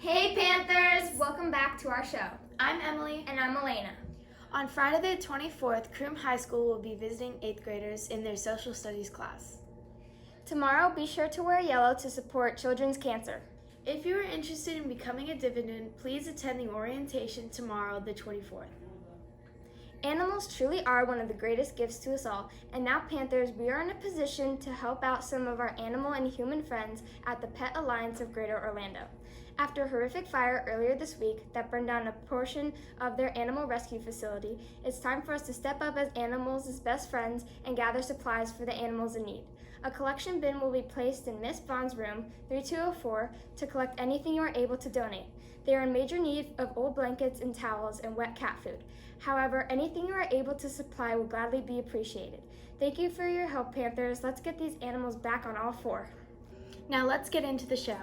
Hey Panthers! Welcome back to our show. I'm Emily. And I'm Elena. On Friday the 24th, Croom High School will be visiting 8th graders in their social studies class. Tomorrow, be sure to wear yellow to support children's cancer. If you are interested in becoming a dividend, please attend the orientation tomorrow, the 24th. Animals truly are one of the greatest gifts to us all, and now Panthers, we are in a position to help out some of our animal and human friends at the Pet Alliance of Greater Orlando. After a horrific fire earlier this week that burned down a portion of their animal rescue facility, it's time for us to step up as animals' best friends and gather supplies for the animals in need. A collection bin will be placed in Miss Vaughn's room, 3204, to collect anything you are able to donate. They are in major need of old blankets and towels and wet cat food. However, anything you are able to supply will gladly be appreciated. Thank you for your help, Panthers. Let's get these animals back on all four. Now let's get into the show.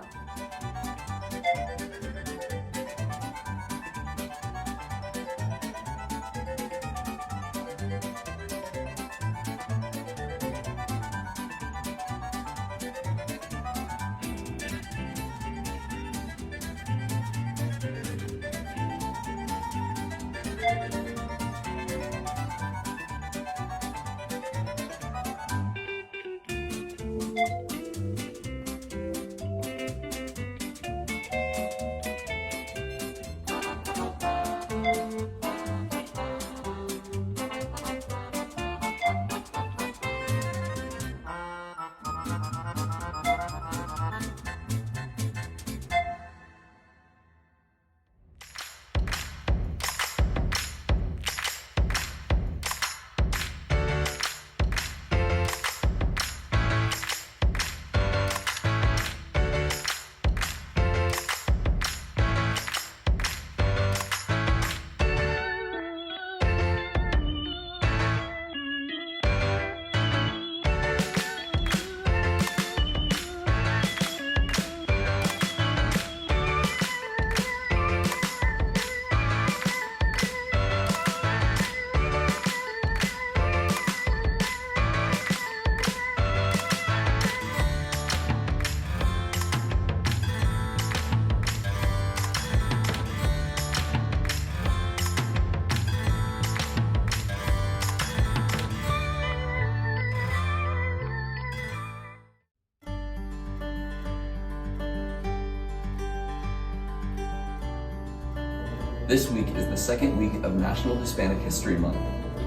This week is the second week of National Hispanic History Month.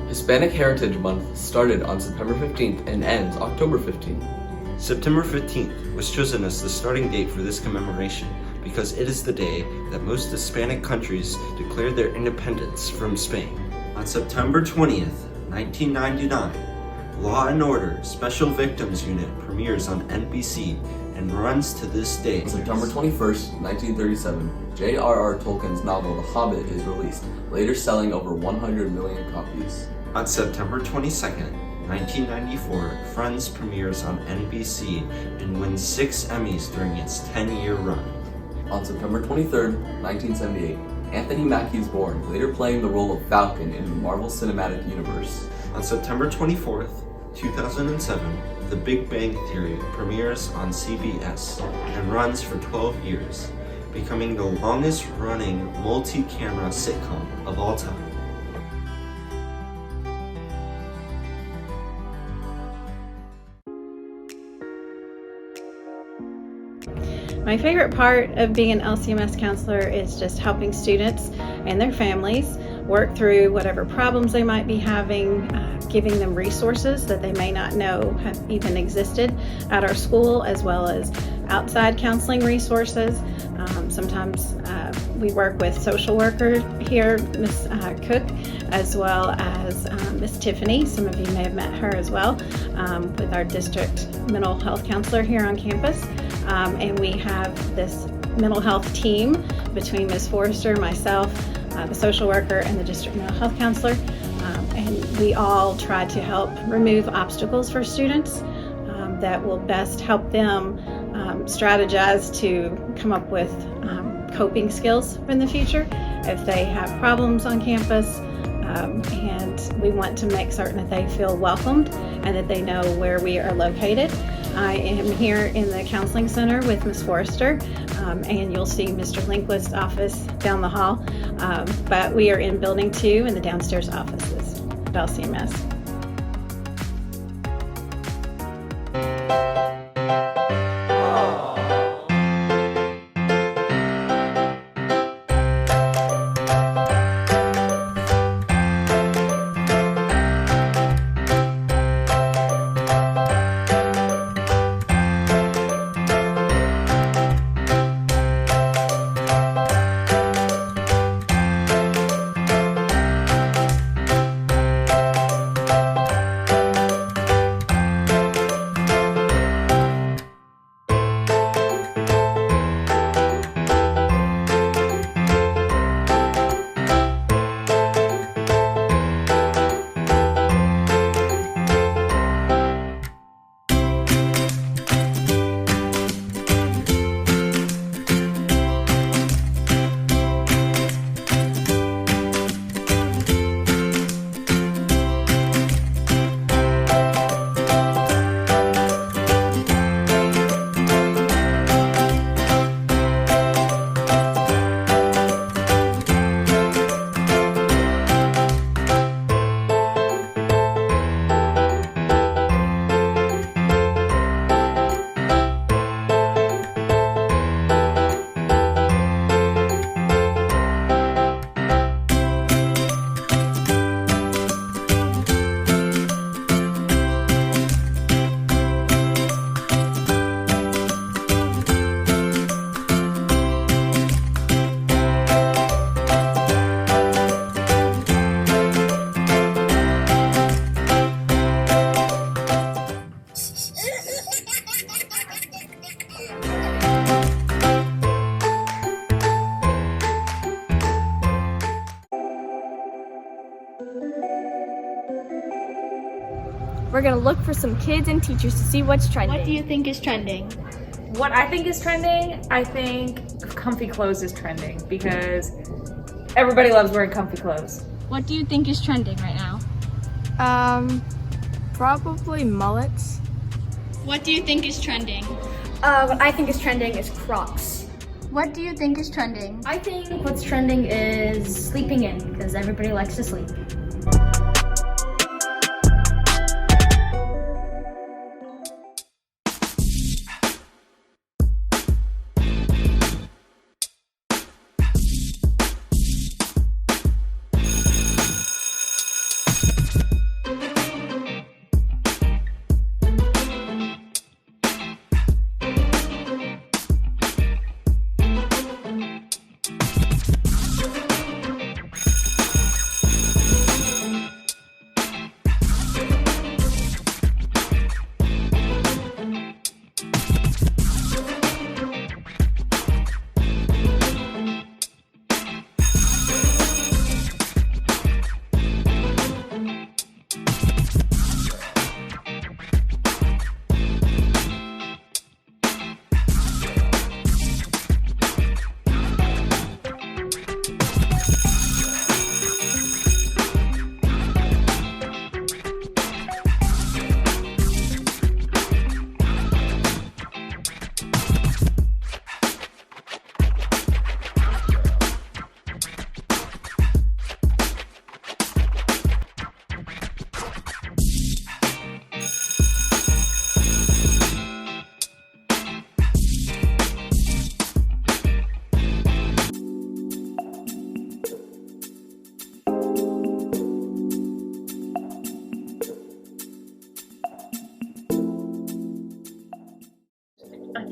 Hispanic Heritage Month started on September 15th and ends October 15th. September 15th was chosen as the starting date for this commemoration because it is the day that most Hispanic countries declared their independence from Spain. On September 20th, 1999, Law & Order Special Victims Unit premieres on NBC and runs to this day. On September 21st, 1937, J.R.R. Tolkien's novel The Hobbit is released, later selling over 100 million copies. On September 22nd, 1994, Friends premieres on NBC and wins 6 Emmys during its 10-year run. On September 23rd, 1978, Anthony Mackie is born, later playing the role of Falcon in the Marvel Cinematic Universe. On September 24th, 2007, The Big Bang Theory premieres on CBS and runs for 12 years, becoming the longest-running multi-camera sitcom of all time. My favorite part of being an LCMS counselor is just helping students and their families work through whatever problems they might be having, giving them resources that they may not know have even existed at our school, as well as outside counseling resources. Sometimes we work with social worker here, Miss Cook, as well as Miss Tiffany. Some of you may have met her as well, with our district mental health counselor here on campus. And we have this mental health team between Ms. Forrester, myself, the social worker, and the district mental health counselor. And we all try to help remove obstacles for students that will best help them strategize to come up with coping skills in the future if they have problems on campus. And we want to make certain that they feel welcomed and that they know where we are located. I am here in the Counseling Center with Ms. Forrester, and you'll see Mr. Lindquist's office down the hall, but we are in Building 2 in the downstairs offices at LCMS. We're gonna look for some kids and teachers to see what's trending. What do you think is trending? What I think is trending, I think comfy clothes is trending because everybody loves wearing comfy clothes. What do you think is trending right now? Probably mullets. What do you think is trending? What I think is trending is Crocs. What do you think is trending? I think what's trending is sleeping in, because everybody likes to sleep.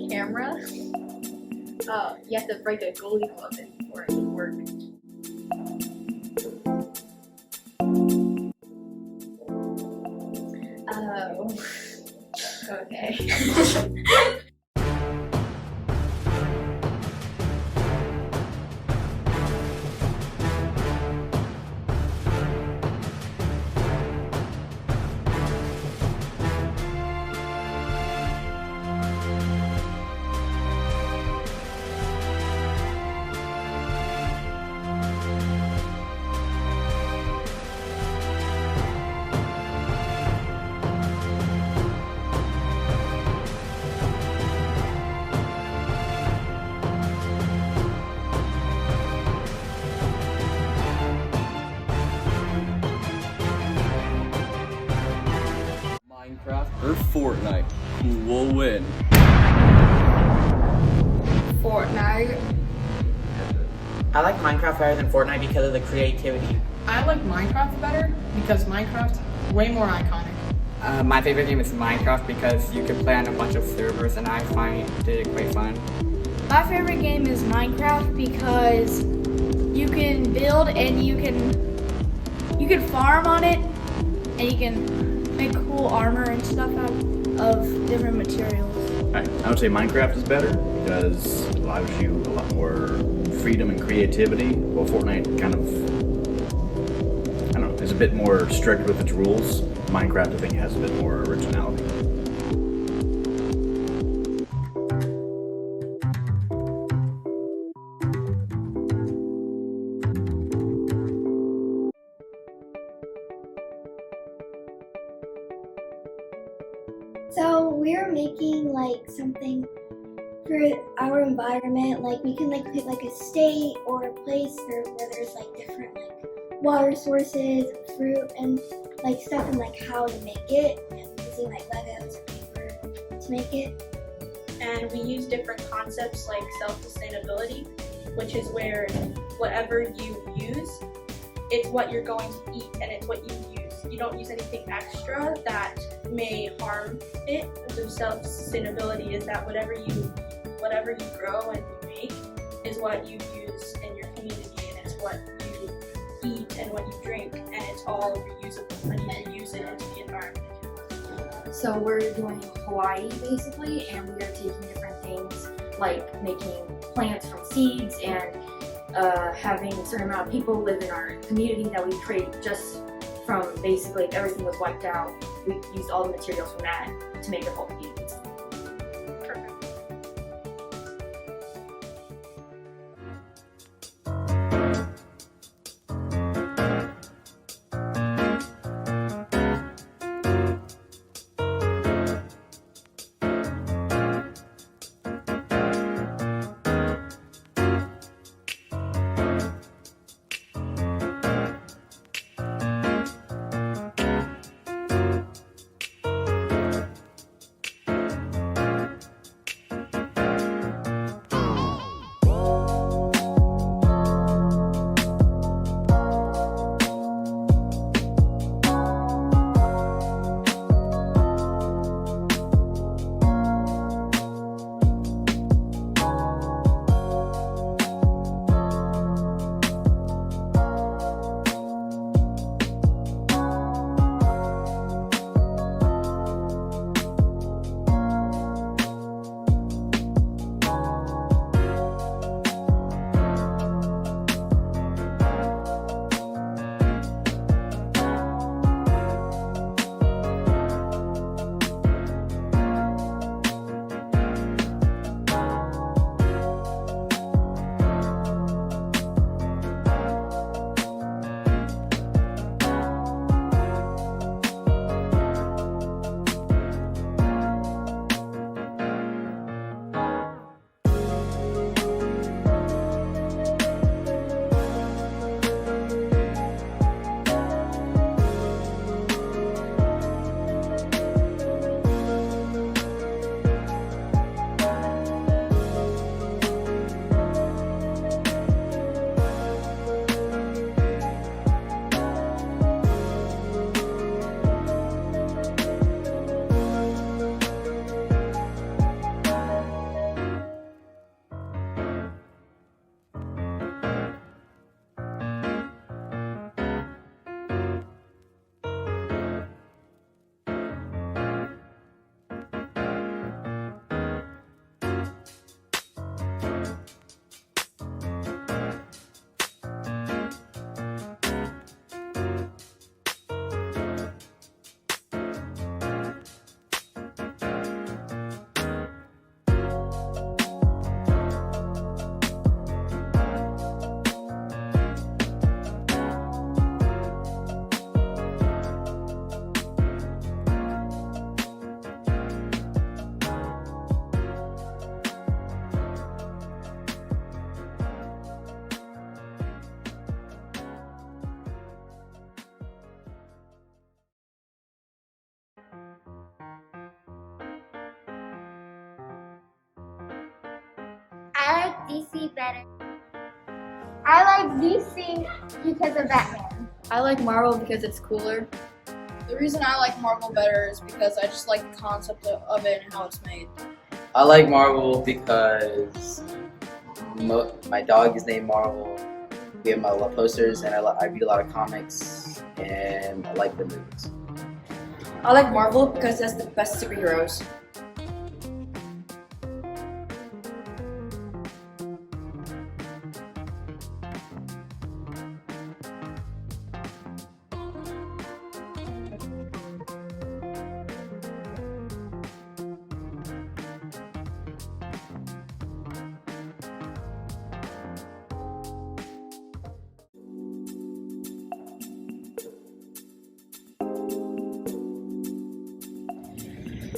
Camera? Oh, you have to break a goalie glove in for it to work. Oh. Okay. or Fortnite? Who will win? Fortnite. I like Minecraft better than Fortnite because of the creativity. I like Minecraft better because Minecraft's way more iconic. My favorite game is Minecraft because you can play on a bunch of servers and I find it quite fun. My favorite game is Minecraft because you can build and you can farm on it and you can make cool armor and stuff out of different materials. I would say Minecraft is better because it allows you a lot more freedom and creativity. While Fortnite kind of, I don't know, is a bit more strict with its rules. Minecraft, I think, has a bit more originality. So we're making like something for our environment. Like we can like pick like a state or a place where there's like different like water sources, fruit, and like stuff, and like how to make it, and using like Legos and paper to make it. And we use different concepts like self-sustainability, which is where whatever you use, it's what you're going to eat and it's what you use. You don't use anything extra that may harm it. So self-sustainability is that whatever you grow and you make is what you use in your community, and it's what you eat and what you drink, and it's all reusable and you reuse it into the environment. So we're doing Hawaii basically, and we are taking different things like making plants from seeds and having a certain amount of people live in our community that we create just from basically everything was wiped out. We used all the materials from that to make the whole community. DC better. I like DC because of Batman. I like Marvel because it's cooler. The reason I like Marvel better is because I just like the concept of it and how it's made. I like Marvel because my dog is named Marvel. We have my love posters, and I read a lot of comics, and I like the movies. I like Marvel because that's the best superheroes.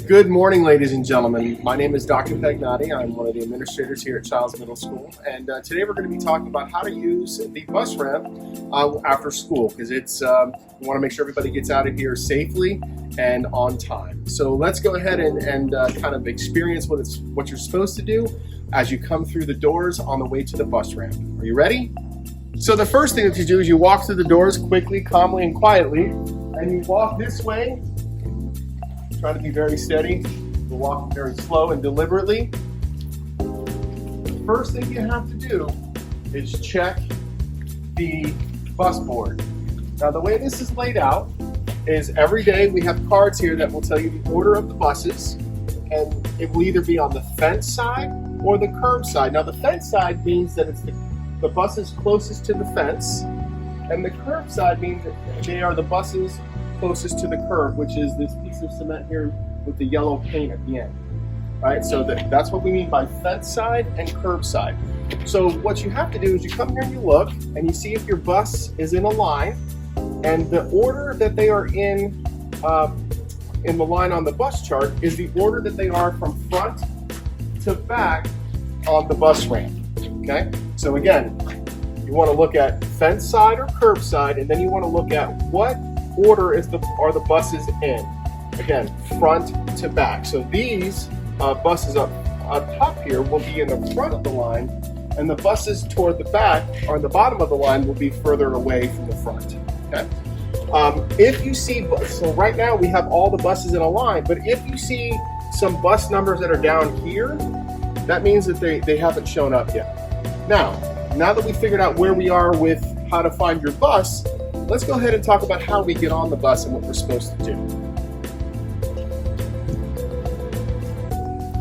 Good morning, ladies and gentlemen. My name is Dr. Pagnotti. I'm one of the administrators here at Chiles Middle School, and today we're going to be talking about how to use the bus ramp after school, because it's we want to make sure everybody gets out of here safely and on time. So let's go ahead and kind of experience what you're supposed to do as you come through the doors on the way to the bus ramp. Are you ready? So the first thing that you do is you walk through the doors quickly, calmly, and quietly, and you walk this way. Try to be very steady. We're walking very slow and deliberately. The first thing you have to do is check the bus board. Now, the way this is laid out is every day we have cards here that will tell you the order of the buses, and it will either be on the fence side or the curb side. Now, the fence side means that it's the buses closest to the fence, and the curb side means that they are the buses closest to the curb, which is this piece of cement here with the yellow paint at the end. Right, so that's what we mean by fence side and curb side. So what you have to do is you come here and you look and you see if your bus is in a line, and the order that they are in the line on the bus chart is the order that they are from front to back on the bus ramp. Okay, so again, you want to look at fence side or curb side, and then you want to look at what order are the buses in. Again, front to back. So these buses up top here will be in the front of the line, and the buses toward the back or on the bottom of the line will be further away from the front. Okay. If you see, so right now we have all the buses in a line, but if you see some bus numbers that are down here, that means that they haven't shown up yet. Now that we figured out where we are with how to find your bus, let's go ahead and talk about how we get on the bus and what we're supposed to do.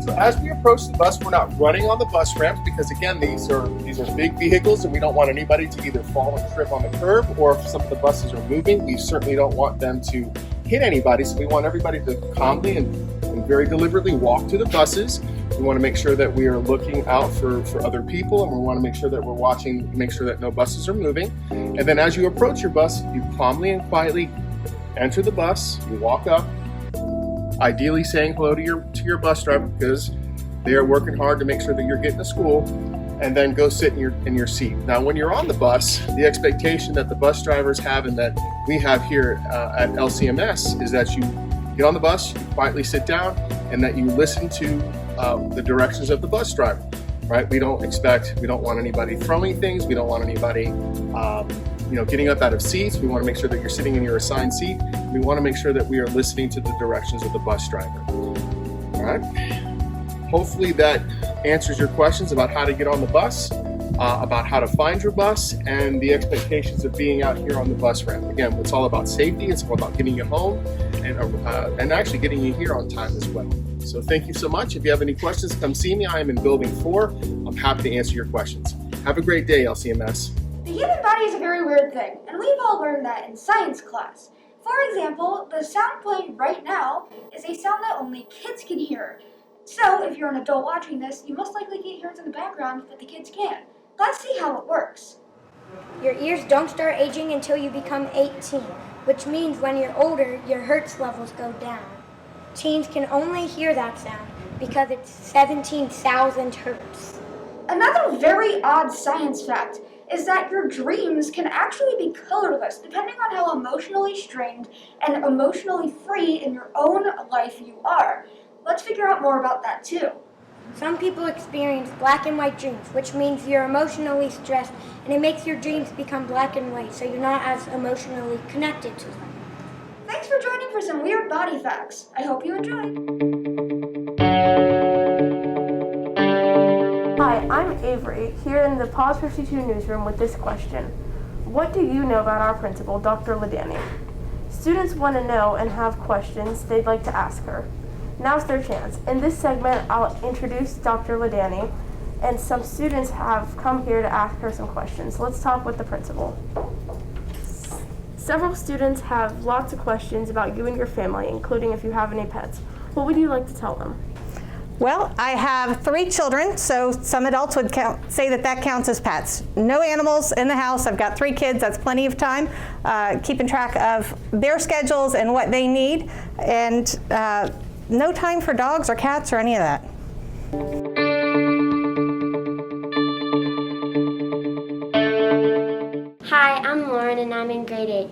So as we approach the bus, we're not running on the bus ramps because, again, these are big vehicles and we don't want anybody to either fall and trip on the curb, or if some of the buses are moving, we certainly don't want them to hit anybody. So we want everybody to calmly and very deliberately walk to the buses. We want to make sure that we are looking out for other people, and we want to make sure that we're watching, make sure that no buses are moving. And then as you approach your bus, you calmly and quietly enter the bus, you walk up, ideally saying hello to your bus driver because they are working hard to make sure that you're getting to school, and then go sit in your seat. Now, when you're on the bus, the expectation that the bus drivers have and that we have here at LCMS is that you get on the bus, you quietly sit down, and that you listen to the directions of the bus driver, right? We don't want anybody throwing things. We don't want anybody, getting up out of seats. We want to make sure that you're sitting in your assigned seat. We want to make sure that we are listening to the directions of the bus driver. All right. Hopefully that answers your questions about how to get on the bus, about how to find your bus, and the expectations of being out here on the bus ramp. Again, it's all about safety. It's all about getting you home and actually getting you here on time as well. So thank you so much. If you have any questions, come see me. I am in building 4. I'm happy to answer your questions. Have a great day, LCMS. The human body is a very weird thing, and we've all learned that in science class. For example, the sound playing right now is a sound that only kids can hear. So if you're an adult watching this, you most likely can't hear it in the background, but the kids can. Let's see how it works. Your ears don't start aging until you become 18, which means when you're older, your hertz levels go down. Teens can only hear that sound because it's 17,000 hertz. Another very odd science fact is that your dreams can actually be colorless depending on how emotionally strained and emotionally free in your own life you are. Let's figure out more about that too. Some people experience black and white dreams, which means you're emotionally stressed and it makes your dreams become black and white, so you're not as emotionally connected to them. Thanks for joining for some weird body facts. I hope you enjoyed. Hi, I'm Avery, here in the Paws52 newsroom with this question. What do you know about our principal, Dr. Ladani? Students want to know and have questions they'd like to ask her. Now's their chance. In this segment, I'll introduce Dr. Ladani, and some students have come here to ask her some questions. Let's talk with the principal. Several students have lots of questions about you and your family, including if you have any pets. What would you like to tell them? Well, I have 3 children, so some adults would say that counts as pets. No animals in the house. I've got 3 kids. That's plenty of time, keeping track of their schedules and what they need, and no time for dogs or cats or any of that. Hi, I'm Lauren and I'm in grade 8,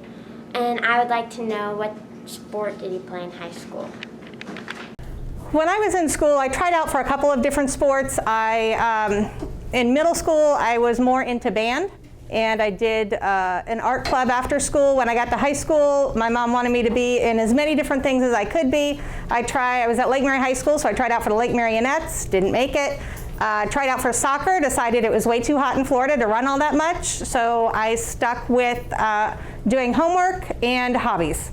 and I would like to know what sport did you play in high school? When I was in school, I tried out for a couple of different sports. In middle school, I was more into band, and I did an art club after school. When I got to high school, my mom wanted me to be in as many different things as I could be. I was at Lake Mary High School, so I tried out for the Lake Marionettes, didn't make it. Tried out for soccer, decided it was way too hot in Florida to run all that much, so I stuck with doing homework and hobbies.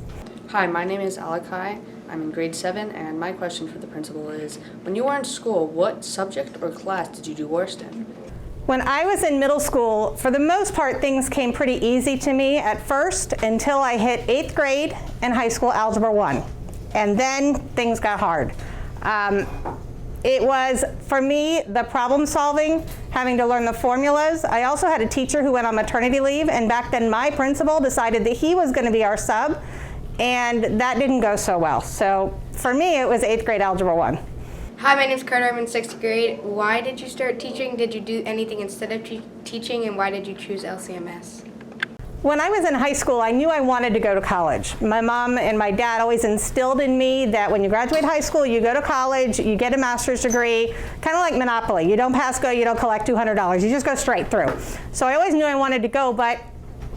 Hi, my name is Alakai. I'm in grade 7, and my question for the principal is, when you were in school, what subject or class did you do worst in? When I was in middle school, for the most part, things came pretty easy to me at first until I hit 8th grade and high school Algebra 1. And then things got hard. It was, for me, the problem solving, having to learn the formulas. I also had a teacher who went on maternity leave, and back then my principal decided that he was going to be our sub, and that didn't go so well. So for me, it was 8th grade Algebra 1. Hi, my name's Carter. I'm in 6th grade. Why did you start teaching? Did you do anything instead of teaching, and why did you choose LCMS? When I was in high school, I knew I wanted to go to college. My mom and my dad always instilled in me that when you graduate high school, you go to college, you get a master's degree, kind of like Monopoly. You don't pass go, you don't collect $200. You just go straight through. So I always knew I wanted to go, but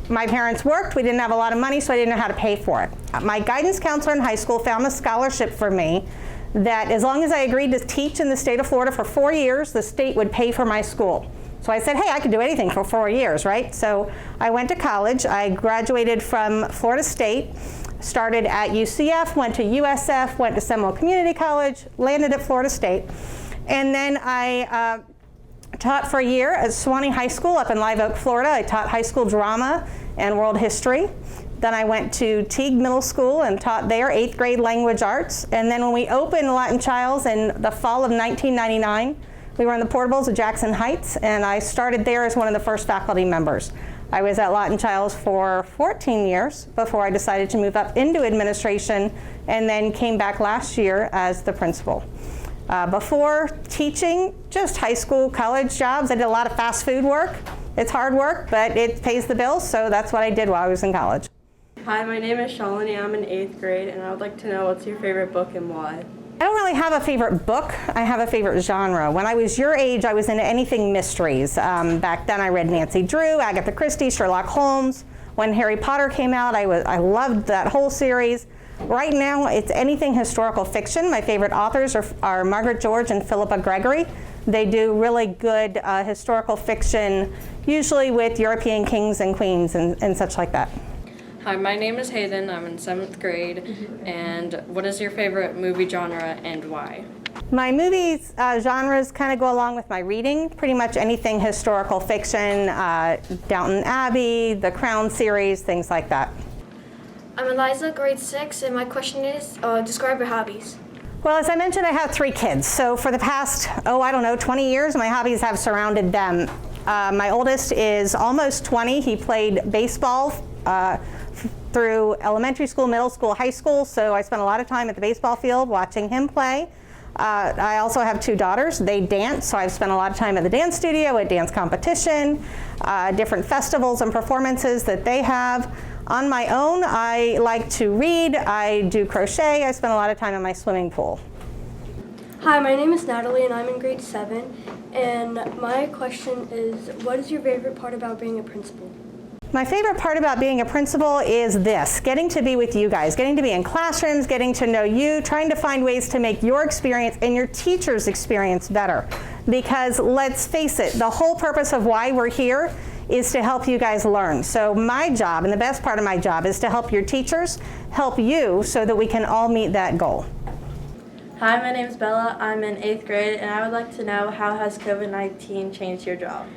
my parents worked. We didn't have a lot of money, so I didn't know how to pay for it. My guidance counselor in high school found a scholarship for me that as long as I agreed to teach in the state of Florida for 4 years, the state would pay for my school. So I said, hey, I could do anything for 4 years, right? So I went to college. I graduated from Florida State, started at UCF, went to USF, went to Seminole Community College, landed at Florida State. And then I taught for a year at Sewanee High School up in Live Oak, Florida. I taught high school drama and world history. Then I went to Teague Middle School and taught there 8th grade language arts. And then when we opened Lawton Chiles in the fall of 1999, we were in the portables of Jackson Heights, and I started there as one of the first faculty members. I was at Lawton Chiles for 14 years before I decided to move up into administration, and then came back last year as the principal. Before teaching, just high school, college jobs. I did a lot of fast food work. It's hard work, but it pays the bills, so that's what I did while I was in college. Hi, my name is Shalini. I'm in 8th grade, and I would like to know what's your favorite book and why. I don't really have a favorite book. I have a favorite genre. When I was your age, I was into anything mysteries. Back then I read Nancy Drew, Agatha Christie, Sherlock Holmes. When Harry Potter came out, I loved that whole series. Right now, it's anything historical fiction. My favorite authors are Margaret George and Philippa Gregory. They do really good historical fiction, usually with European kings and queens and such like that. Hi, my name is Hayden. I'm in 7th grade. And what is your favorite movie genre and why? My movies genres kind of go along with my reading. Pretty much anything historical fiction, Downton Abbey, the Crown series, things like that. I'm Eliza, grade 6, and my question is, describe your hobbies. Well, as I mentioned, I have 3 kids. So for the past, 20 years, my hobbies have surrounded them. My oldest is almost 20. He played baseball through elementary school, middle school, high school, so I spent a lot of time at the baseball field watching him play. I also have 2 daughters. They dance, so I've spent a lot of time at the dance studio, at dance competition, different festivals and performances that they have. On my own, I like to read, I do crochet, I spend a lot of time in my swimming pool. Hi, my name is Natalie and I'm in grade 7. And my question is, what is your favorite part about being a principal? My favorite part about being a principal is this, getting to be with you guys, getting to be in classrooms, getting to know you, trying to find ways to make your experience and your teacher's experience better. Because let's face it, the whole purpose of why we're here is to help you guys learn. So my job, and the best part of my job, is to help your teachers, help you so that we can all meet that goal. Hi, my name is Bella. I'm in 8th grade, and I would like to know, how has COVID-19 changed your job?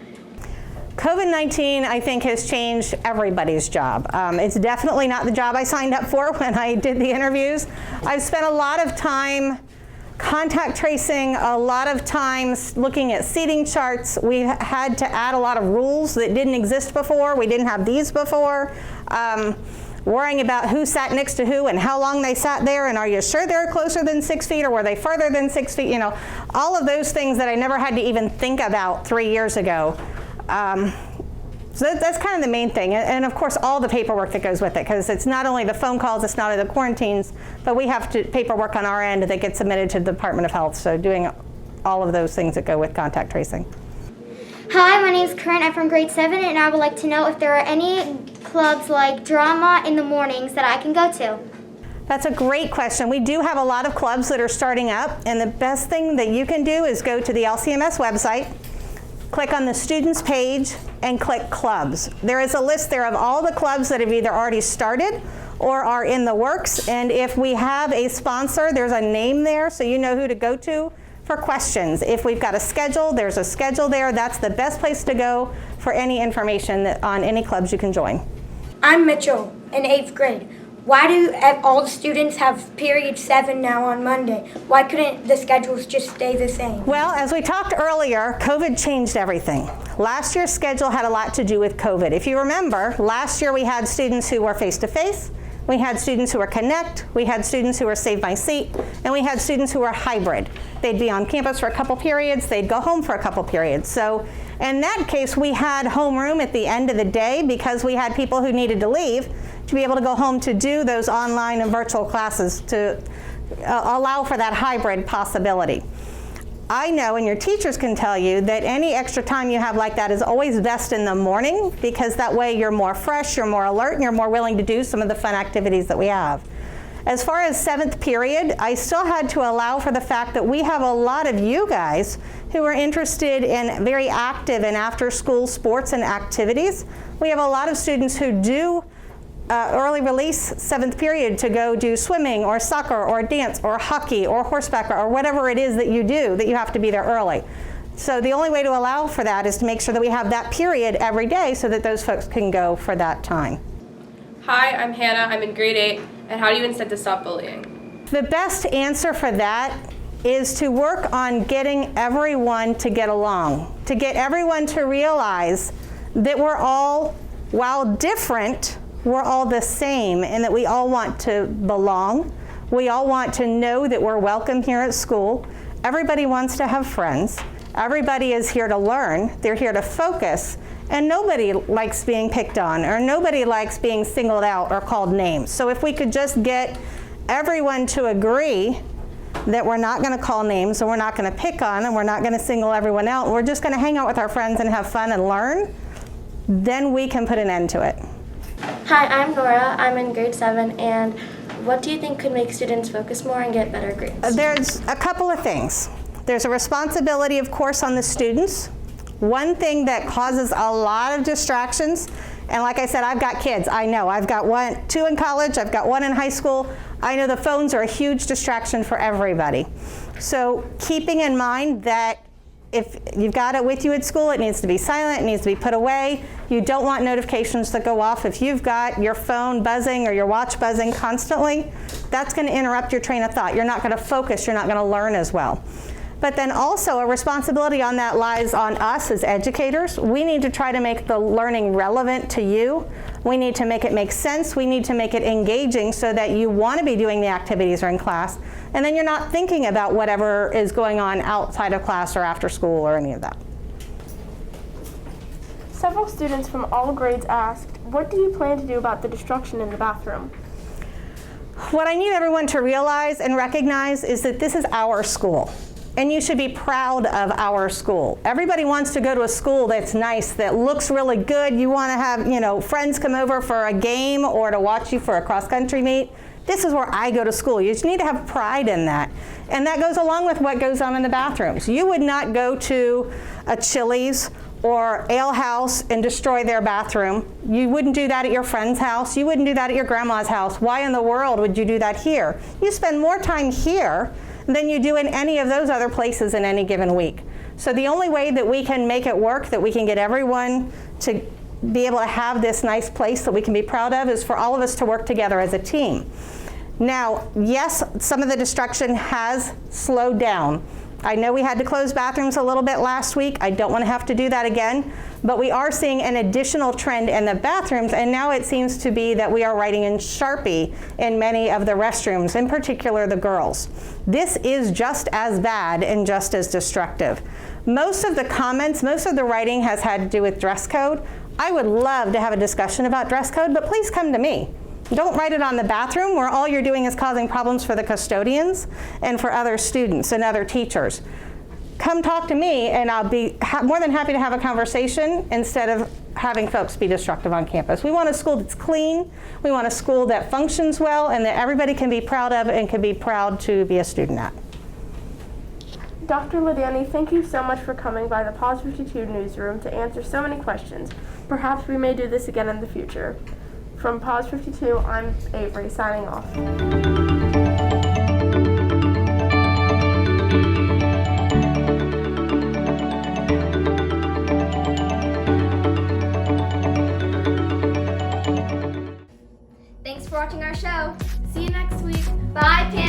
COVID-19, I think, has changed everybody's job. It's definitely not the job I signed up for when I did the interviews. I've spent a lot of time contact tracing, a lot of times looking at seating charts. We had to add a lot of rules that didn't exist before. We didn't have these before. Worrying about who sat next to who and how long they sat there, and are you sure they're closer than 6 feet or were they further than 6 feet? You know, all of those things that I never had to even think about 3 years ago. So that's kind of the main thing, and of course all the paperwork that goes with it, because it's not only the phone calls, it's not only the quarantines, but we have paperwork on our end that gets submitted to the Department of Health, so doing all of those things that go with contact tracing. Hi, my name is Corinne. I'm from grade 7, and I would like to know if there are any clubs like drama in the mornings that I can go to. That's a great question. We do have a lot of clubs that are starting up, and the best thing that you can do is go to the LCMS website, click on the students page, and click clubs. There is a list there of all the clubs that have either already started or are in the works, and if we have a sponsor, there's a name there so you know who to go to for questions. If we've got a schedule, there's a schedule there. That's the best place to go for any information on any clubs you can join. I'm Mitchell in 8th grade. Why do all the students have period 7 now on Monday? Why couldn't the schedules just stay the same? Well, as we talked earlier, COVID changed everything. Last year's schedule had a lot to do with COVID. If you remember, last year we had students who were face-to-face, we had students who were Connect, we had students who were Save My Seat, and we had students who were hybrid. They'd be on campus for a couple periods, they'd go home for a couple periods. So in that case, we had homeroom at the end of the day because we had people who needed to leave to be able to go home to do those online and virtual classes to allow for that hybrid possibility. I know, and your teachers can tell you, that any extra time you have like that is always best in the morning, because that way you're more fresh, you're more alert, and you're more willing to do some of the fun activities that we have. As far as 7th period, I still had to allow for the fact that we have a lot of you guys who are interested in very active in after-school sports and activities. We have a lot of students who do early release 7th period to go do swimming or soccer or dance or hockey or horseback or whatever it is that you do, that you have to be there early. So the only way to allow for that is to make sure that we have that period every day so that those folks can go for that time. Hi, I'm Hannah. I'm in grade 8. And how do you incent to stop bullying? The best answer for that is to work on getting everyone to get along, to get everyone to realize that we're all, while different, we're all the same, and that we all want to belong. We all want to know that we're welcome here at school. Everybody wants to have friends. Everybody is here to learn. They're here to focus. And nobody likes being picked on, or nobody likes being singled out or called names. So if we could just get everyone to agree that we're not going to call names, and we're not going to pick on, and we're not going to single everyone out, we're just going to hang out with our friends and have fun and learn, then we can put an end to it. Hi, I'm Nora. I'm in grade 7, and what do you think could make students focus more and get better grades? There's a couple of things. There's a responsibility, of course, on the students. One thing that causes a lot of distractions, and like I said, I've got kids. I know. I've got 2 in college. I've got 1 in high school. I know the phones are a huge distraction for everybody. So keeping in mind that if you've got it with you at school, it needs to be silent, it needs to be put away. You don't want notifications that go off. If you've got your phone buzzing or your watch buzzing constantly, that's going to interrupt your train of thought. You're not going to focus, you're not going to learn as well. But then also a responsibility on that lies on us as educators. We need to try to make the learning relevant to you. We need to make it make sense. We need to make it engaging so that you want to be doing the activities or in class, and then you're not thinking about whatever is going on outside of class or after school or any of that. Several students from all grades asked, what do you plan to do about the destruction in the bathroom? What I need everyone to realize and recognize is that this is our school. and you should be proud of our school. Everybody wants to go to a school that's nice, that looks really good. You want to have, friends come over for a game or to watch you for a cross-country meet. This is where I go to school. You just need to have pride in that. And that goes along with what goes on in the bathrooms. You would not go to a Chili's or ale house and destroy their bathroom. You wouldn't do that at your friend's house. You wouldn't do that at your grandma's house. Why in the world would you do that here? You spend more time here than you do in any of those other places in any given week. So the only way that we can make it work, that we can get everyone to be able to have this nice place that we can be proud of, is for all of us to work together as a team. Now, yes, some of the destruction has slowed down. I know we had to close bathrooms a little bit last week. I don't want to have to do that again, but we are seeing an additional trend in the bathrooms, and now it seems to be that we are writing in Sharpie in many of the restrooms, in particular the girls. This is just as bad and just as destructive. Most of the comments, most of the writing has had to do with dress code. I would love to have a discussion about dress code, but please come to me. Don't write it on the bathroom where all you're doing is causing problems for the custodians and for other students and other teachers. Come talk to me and I'll be more than happy to have a conversation instead of having folks be destructive on campus. We want a school that's clean. We want a school that functions well and that everybody can be proud of and can be proud to be a student at. Dr. Ladani, thank you so much for coming by the Paws52 newsroom to answer so many questions. Perhaps we may do this again in the future. From Paws52, I'm Avery, signing off. Thanks for watching our show. See you next week. Bye, Pam.